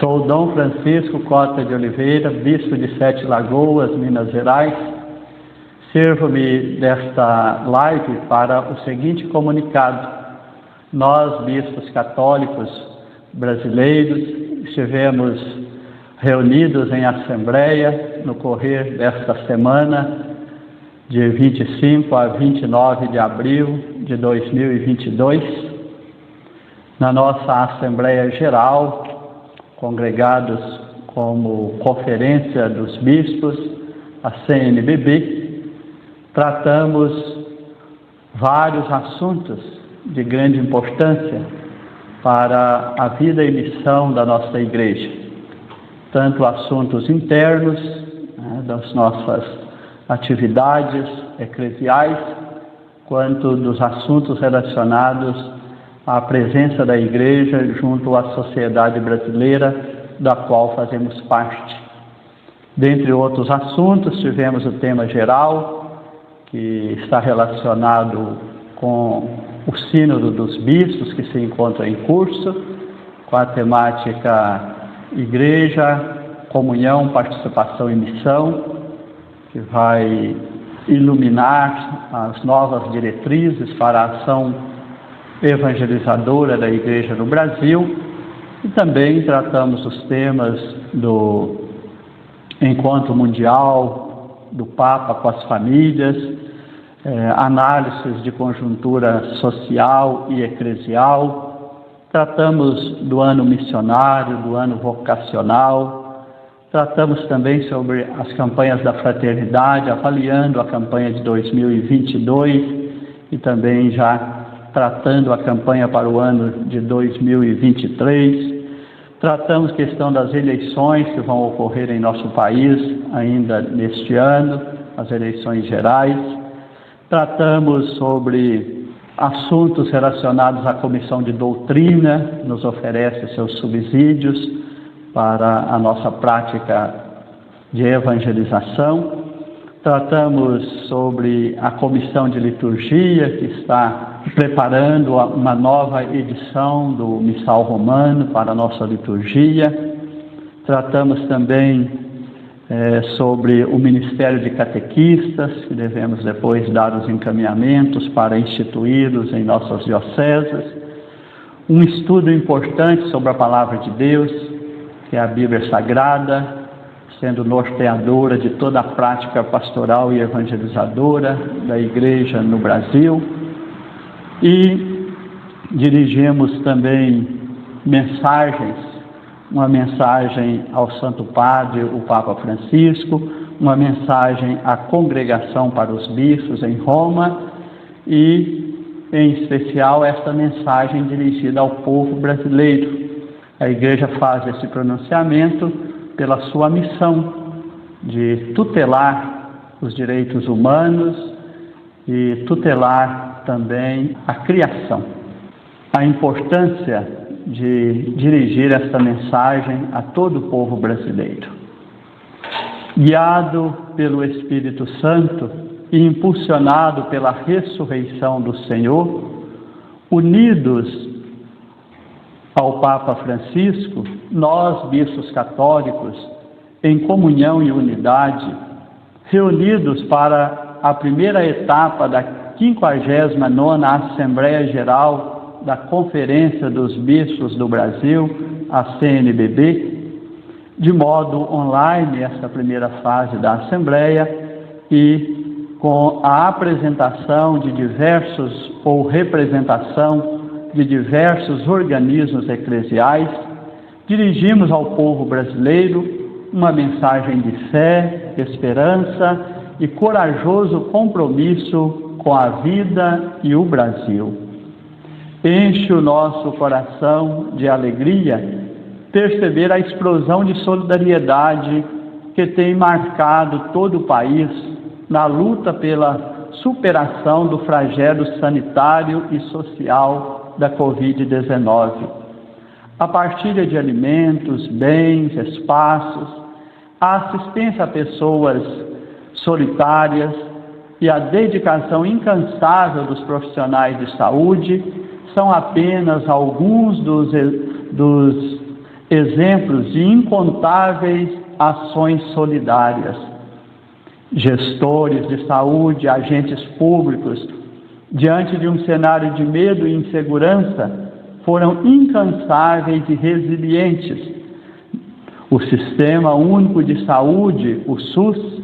Sou Dom Francisco Costa de Oliveira, bispo de Sete Lagoas, Minas Gerais. Sirvo-me desta live para o seguinte comunicado. Nós, bispos católicos brasileiros, estivemos reunidos em assembleia no correr desta semana, de 25 a 29 de abril de 2022, na nossa Assembleia Geral, congregados como Conferência dos Bispos, a CNBB, tratamos vários assuntos de grande importância para a vida e missão da nossa Igreja, tanto assuntos internos, das nossas atividades eclesiais, quanto dos assuntos relacionados à presença da Igreja junto à sociedade brasileira, da qual fazemos parte. Dentre outros assuntos, tivemos o tema geral, que está relacionado com o Sínodo dos Bispos, que se encontra em curso, com a temática Igreja, Comunhão, Participação e Missão, que vai iluminar as novas diretrizes para a ação evangelizadora da Igreja no Brasil, e também tratamos os temas do Encontro Mundial do Papa com as famílias, análises de conjuntura social e eclesial, tratamos do ano missionário, do ano vocacional, tratamos também sobre as campanhas da fraternidade, avaliando a campanha de 2022 e também já tratando a campanha para o ano de 2023. Tratamos questão das eleições que vão ocorrer em nosso país ainda neste ano, as eleições gerais. Tratamos sobre assuntos relacionados à Comissão de Doutrina, que nos oferece seus subsídios para a nossa prática de evangelização. Tratamos sobre a Comissão de Liturgia, que está preparando uma nova edição do Missal Romano para a nossa liturgia. Tratamos também sobre o Ministério de Catequistas, que devemos depois dar os encaminhamentos para instituí-los em nossas dioceses. Um estudo importante sobre a Palavra de Deus, que é a Bíblia Sagrada, sendo norteadora de toda a prática pastoral e evangelizadora da Igreja no Brasil. E dirigimos também mensagens, uma mensagem ao Santo Padre, o Papa Francisco, uma mensagem à Congregação para os Bispos em Roma e, em especial, esta mensagem dirigida ao povo brasileiro. A Igreja faz esse pronunciamento pela sua missão de tutelar os direitos humanos e tutelar também a criação. A importância de dirigir esta mensagem a todo o povo brasileiro. Guiado pelo Espírito Santo e impulsionado pela ressurreição do Senhor, unidos ao Papa Francisco, nós, bispos católicos, em comunhão e unidade, reunidos para a primeira etapa da 59ª Assembleia Geral da Conferência dos Bispos do Brasil, a CNBB, de modo online, essa primeira fase da Assembleia, e com a apresentação de diversos, ou representação de diversos organismos eclesiais, dirigimos ao povo brasileiro uma mensagem de fé, esperança e corajoso compromisso com a vida e o Brasil. Enche o nosso coração de alegria perceber a explosão de solidariedade que tem marcado todo o país na luta pela superação do flagelo sanitário e social da Covid-19. A partilha de alimentos, bens, espaços, a assistência a pessoas solitárias e a dedicação incansável dos profissionais de saúde são apenas alguns dos exemplos de incontáveis ações solidárias. Gestores de saúde, agentes públicos, diante de um cenário de medo e insegurança, foram incansáveis e resilientes. O Sistema Único de Saúde, o SUS,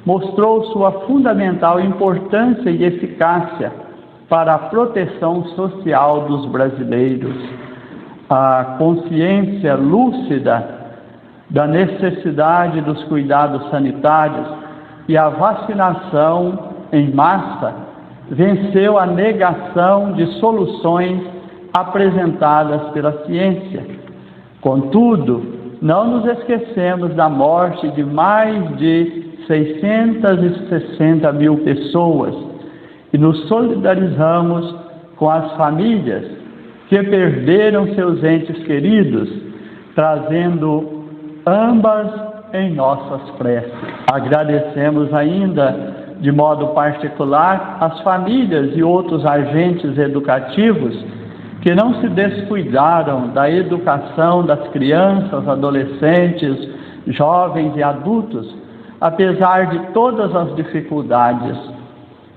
mostrou sua fundamental importância e eficácia para a proteção social dos brasileiros. A consciência lúcida da necessidade dos cuidados sanitários e a vacinação em massa venceu a negação de soluções apresentadas pela ciência. Contudo, não nos esquecemos da morte de mais de 660 mil pessoas e nos solidarizamos com as famílias que perderam seus entes queridos, trazendo ambas em nossas preces. Agradecemos ainda, de modo particular, as famílias e outros agentes educativos que não se descuidaram da educação das crianças, adolescentes, jovens e adultos, apesar de todas as dificuldades.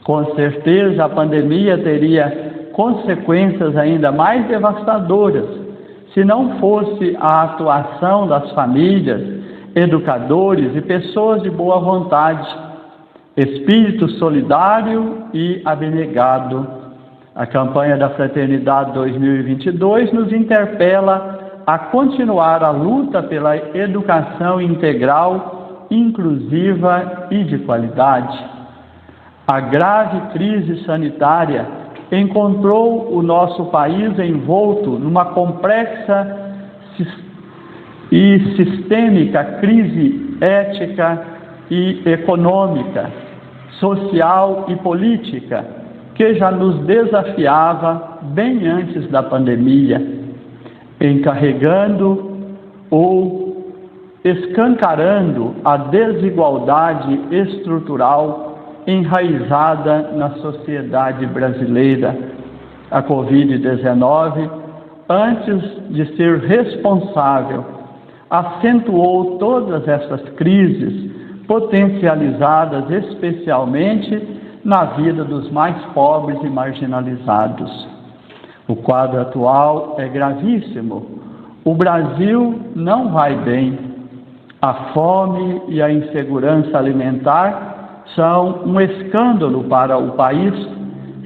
Com certeza, a pandemia teria consequências ainda mais devastadoras se não fosse a atuação das famílias, educadores e pessoas de boa vontade, espírito solidário e abnegado. A campanha da Fraternidade 2022 nos interpela a continuar a luta pela educação integral, inclusiva e de qualidade. A grave crise sanitária encontrou o nosso país envolto numa complexa e sistêmica crise ética e econômica, social e política, que já nos desafiava bem antes da pandemia, encarregando ou escancarando a desigualdade estrutural enraizada na sociedade brasileira. A Covid-19, antes de ser responsável, acentuou todas essas crises, potencializadas especialmente na vida dos mais pobres e marginalizados. O quadro atual é gravíssimo. O Brasil não vai bem. A fome e a insegurança alimentar são um escândalo para o país,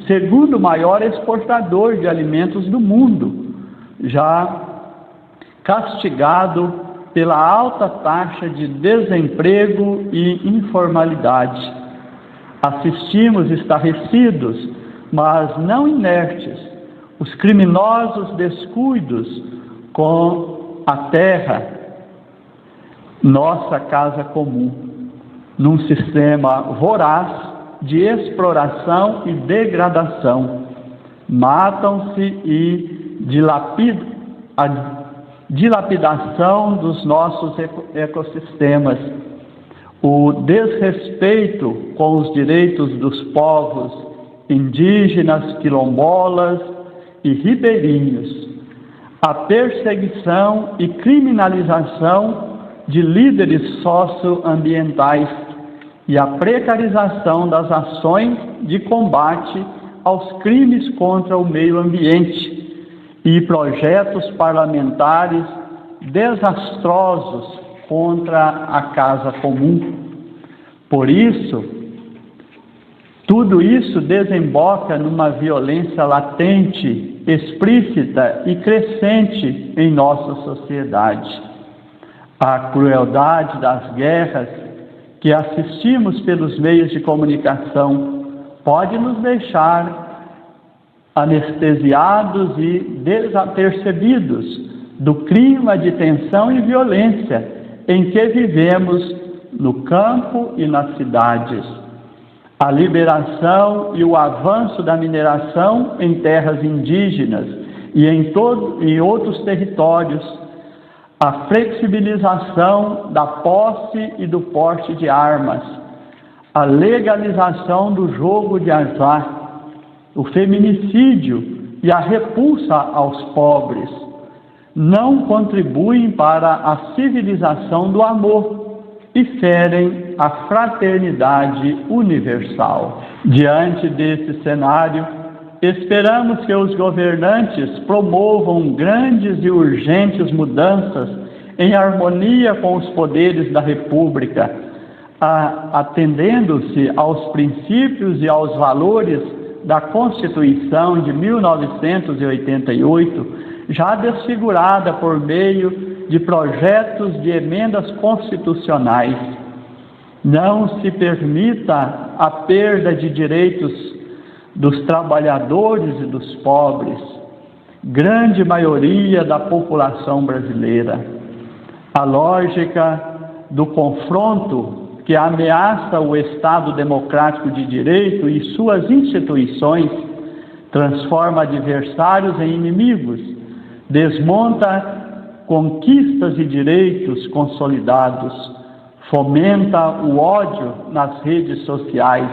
segundo maior exportador de alimentos do mundo, já castigado pela alta taxa de desemprego e informalidade. Assistimos estarrecidos, mas não inertes, os criminosos descuidos com a terra, nossa casa comum, num sistema voraz de exploração e degradação. Matam-se e a dilapidação dos nossos ecossistemas, o desrespeito com os direitos dos povos indígenas, quilombolas e ribeirinhos, a perseguição e criminalização de líderes socioambientais e a precarização das ações de combate aos crimes contra o meio ambiente e projetos parlamentares desastrosos contra a casa comum. Por isso, tudo isso desemboca numa violência latente, explícita e crescente em nossa sociedade. A crueldade das guerras que assistimos pelos meios de comunicação pode nos deixar anestesiados e desapercebidos do clima de tensão e violência em que vivemos no campo e nas cidades. A liberação e o avanço da mineração em terras indígenas e em outros territórios, a flexibilização da posse e do porte de armas, a legalização do jogo de azar, o feminicídio e a repulsa aos pobres, não contribuem para a civilização do amor e ferem a fraternidade universal. Diante desse cenário, esperamos que os governantes promovam grandes e urgentes mudanças em harmonia com os poderes da República, atendendo-se aos princípios e aos valores da Constituição de 1988, já desfigurada por meio de projetos de emendas constitucionais. Não se permita a perda de direitos dos trabalhadores e dos pobres, grande maioria da população brasileira. A lógica do confronto que ameaça o Estado democrático de direito e suas instituições transforma adversários em inimigos, desmonta conquistas e direitos consolidados, fomenta o ódio nas redes sociais,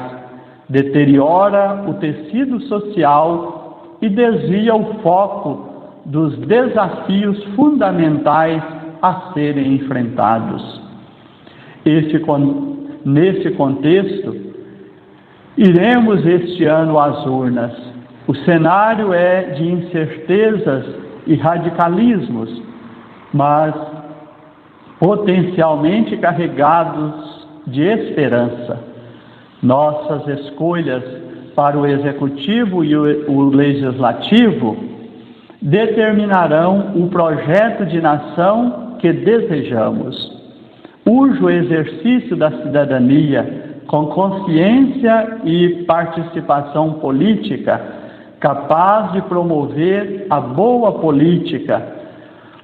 deteriora o tecido social e desvia o foco dos desafios fundamentais a serem enfrentados. Nesse contexto, iremos este ano às urnas. O cenário é de incertezas e radicalismos, mas potencialmente carregados de esperança. Nossas escolhas para o Executivo e o Legislativo determinarão o projeto de nação que desejamos. Urge o exercício da cidadania com consciência e participação política, capaz de promover a boa política,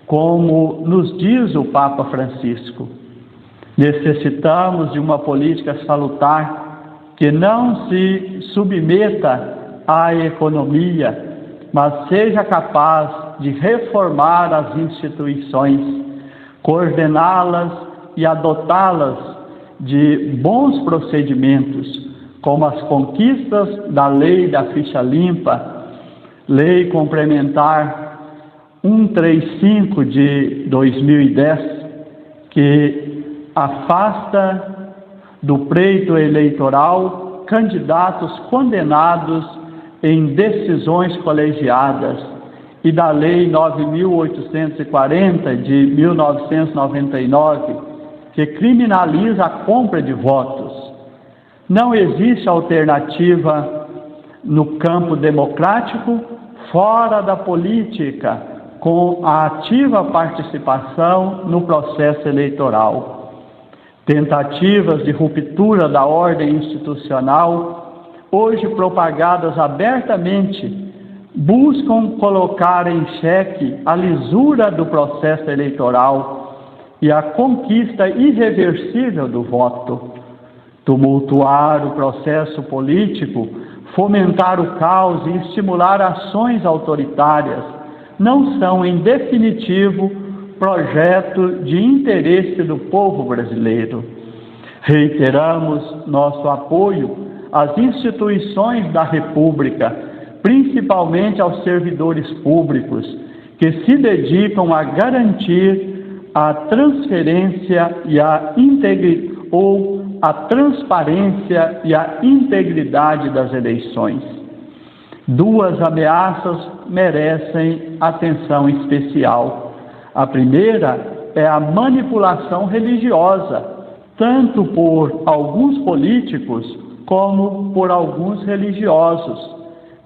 como nos diz o Papa Francisco. Necessitamos de uma política salutar que não se submeta à economia, mas seja capaz de reformar as instituições, coordená-las e adotá-las de bons procedimentos, como as conquistas da Lei da Ficha Limpa, Lei Complementar 135 de 2010, que afasta do pleito eleitoral candidatos condenados em decisões colegiadas, e da Lei 9.840 de 1999, que criminaliza a compra de votos. Não existe alternativa no campo democrático fora da política, com a ativa participação no processo eleitoral. Tentativas de ruptura da ordem institucional, hoje propagadas abertamente, buscam colocar em xeque a lisura do processo eleitoral e a conquista irreversível do voto. Tumultuar o processo político, fomentar o caos e estimular ações autoritárias não são, em definitivo, projeto de interesse do povo brasileiro. Reiteramos nosso apoio às instituições da República, principalmente aos servidores públicos, que se dedicam a garantir a transferência e a transparência e a integridade das eleições. Duas ameaças merecem atenção especial. A primeira é a manipulação religiosa, tanto por alguns políticos como por alguns religiosos,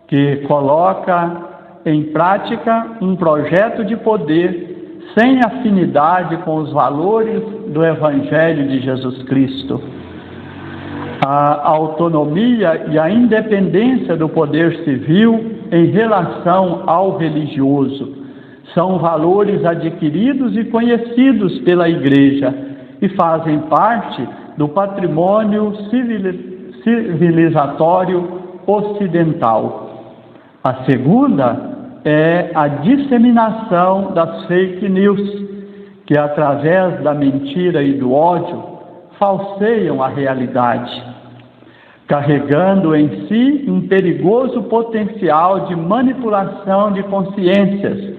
que coloca em prática um projeto de poder sem afinidade com os valores do Evangelho de Jesus Cristo. A autonomia e a independência do poder civil em relação ao religioso são valores adquiridos e conhecidos pela Igreja e fazem parte do patrimônio civilizatório ocidental. A segunda é a disseminação das fake news, que através da mentira e do ódio falseiam a realidade, carregando em si um perigoso potencial de manipulação de consciências.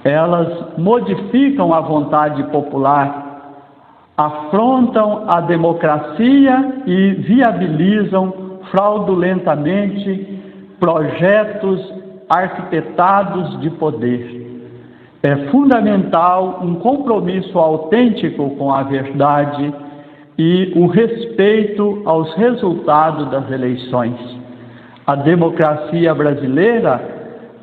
Elas modificam a vontade popular, afrontam a democracia e viabilizam fraudulentamente projetos arquitetados de poder. É fundamental um compromisso autêntico com a verdade e o respeito aos resultados das eleições. A democracia brasileira,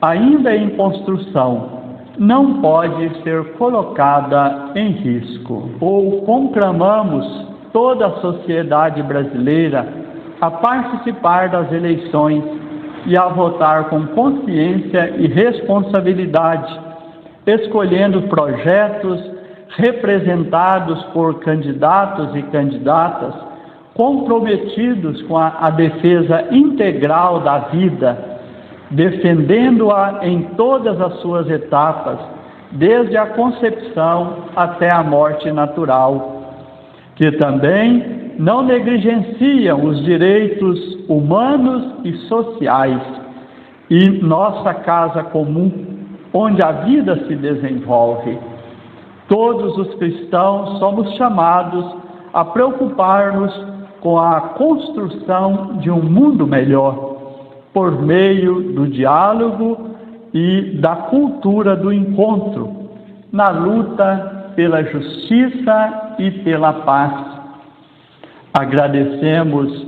ainda em construção, não pode ser colocada em risco. Ou conclamamos toda a sociedade brasileira a participar das eleições e a votar com consciência e responsabilidade, escolhendo projetos representados por candidatos e candidatas comprometidos com a defesa integral da vida, defendendo-a em todas as suas etapas, desde a concepção até a morte natural, que também não negligenciam os direitos humanos e sociais e nossa casa comum, onde a vida se desenvolve. Todos os cristãos somos chamados a preocupar-nos com a construção de um mundo melhor, por meio do diálogo e da cultura do encontro, na luta pela justiça e pela paz. Agradecemos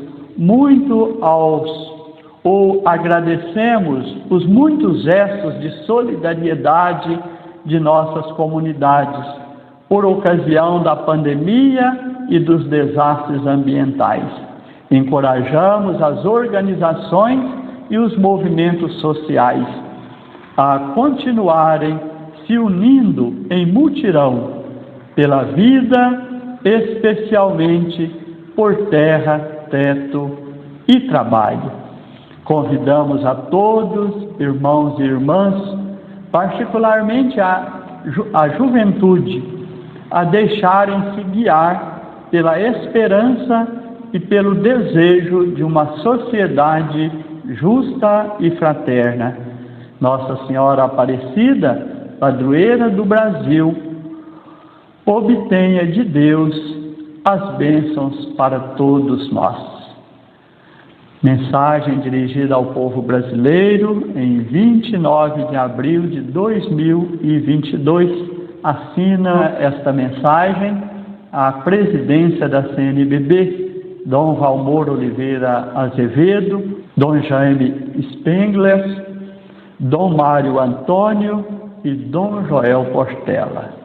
os muitos gestos de solidariedade de nossas comunidades, por ocasião da pandemia e dos desastres ambientais. Encorajamos as organizações e os movimentos sociais a continuarem se unindo em mutirão pela vida, especialmente por terra, teto e trabalho. Convidamos a todos, irmãos e irmãs, particularmente a juventude, a deixarem-se guiar pela esperança e pelo desejo de uma sociedade justa e fraterna. Nossa Senhora Aparecida, padroeira do Brasil, obtenha de Deus as bênçãos para todos nós. Mensagem dirigida ao povo brasileiro em 29 de abril de 2022. Assina esta mensagem a presidência da CNBB, Dom Valmor Oliveira Azevedo, Dom Jaime Spengler, Dom Mário Antônio e Dom Joel Portela.